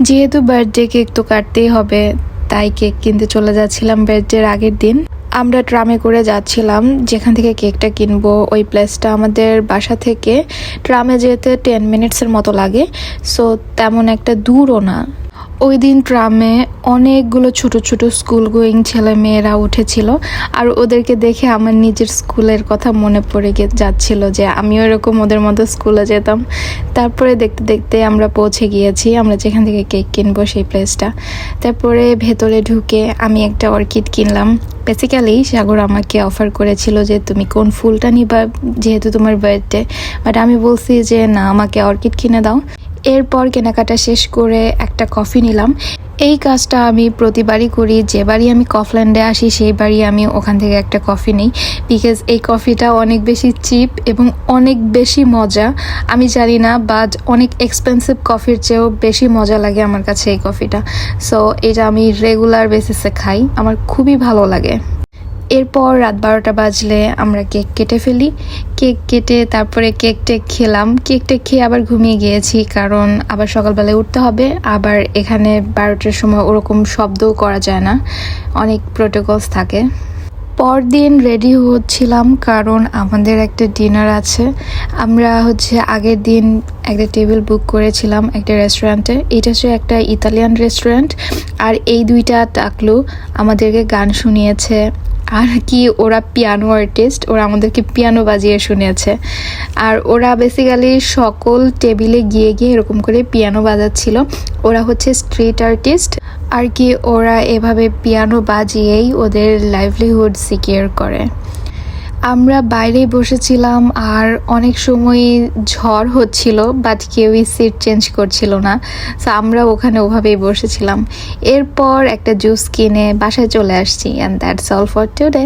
যেহেতু birthday cake তো কাটতেই হবে, তাই কেক কিনতে চলে যাচ্ছিলাম বার্থডের আগের দিন। আমরা ট্রামে করে যাচ্ছিলাম, যেখান থেকে কেকটা কিনবো ওই প্লেসটা আমাদের বাসা থেকে ট্রামে যেতে 10 মিনিটসের মতো লাগে। সো তেমন একটা দূরও না। ওই দিন ট্রামে অনেকগুলো ছোট ছোট স্কুল গোয়িং ছেলে মেয়েরা উঠেছিল, আর ওদেরকে দেখে আমার নিজের স্কুলের কথা মনে পড়ে যাচ্ছিল যে আমিও এরকম ওদের মতো স্কুলে যেতাম। তারপরে দেখতে দেখতে আমরা পৌঁছে গিয়েছি আমরা যেখান থেকে কেক কিনবো সেই প্লেসটা। তারপরে ভেতরে ঢুকে আমি একটা অর্কিড কিনলাম। বেসিক্যালি সাগর আমাকে অফার করেছিল যে তুমি কোন ফুলটা নিবা যেহেতু তোমার বার্থডে, বাট আমি বলছি যে না, আমাকে অর্কিড কিনে দাও। এরপর কেনাকাটা শেষ করে একটা কফি নিলাম। এই কাজটা আমি প্রতিবারই করি, যে বাড়ি আমি কফল্যান্ডে আসি সেই বাড়ি আমি ওখান থেকে একটা কফি নিই, বিকজ এই কফিটা অনেক বেশি চিপ এবং অনেক বেশি মজা। আমি জানি না, বাট অনেক এক্সপেন্সিভ কফির চেয়েও বেশি মজা লাগে আমার কাছে এই কফিটা। সো এটা আমি রেগুলার বেসিসে খাই, আমার খুবই ভালো লাগে। এরপর রাত 12টা বাজলে আমরা কেক কেটে ফেলি। কেক কেটে তারপরে কেকটা খেলাম। কেকটা খেয়ে আবার ঘুমিয়ে গিয়েছি, কারণ আবার সকালবেলায় উঠতে হবে। আবার এখানে 12টার সময় ওরকম শব্দও করা যায় না, অনেক প্রোটোকলস থাকে। পরদিন রেডি হচ্ছিলাম, কারণ আমাদের একটা ডিনার আছে। আমরা আগের দিন একটা টেবিল বুক করেছিলাম একটা রেস্টুরেন্টে। এটা হচ্ছে একটা ইতালিয়ান রেস্টুরেন্ট। আর এই দুইটা টাকলু আমাদেরকে গান শুনিয়েছে, আর কি ওরা পিয়ানো আর্টিস্ট, ওরা আমাদেরকে পিয়ানো বাজিয়ে শুনিয়েছে। আর ওরা বেসিক্যালি সকল টেবিলে গিয়ে গিয়ে এরকম করে পিয়ানো বাজাচ্ছিল। ওরা স্ট্রিট আর্টিস্ট আর কি, ওরা এভাবে পিয়ানো বাজিয়েই ওদের লাইভলিহুড সিকিউর করে। আমরা বাইরেই বসেছিলাম, আর অনেক সময় ঝড় হচ্ছিল, বাট কেউই সিট চেঞ্জ করছিল না। সো আমরা ওখানে ওভাবেই বসেছিলাম। এরপর একটা জুস কিনে বাসায় চলে আসছি, and that's all for today.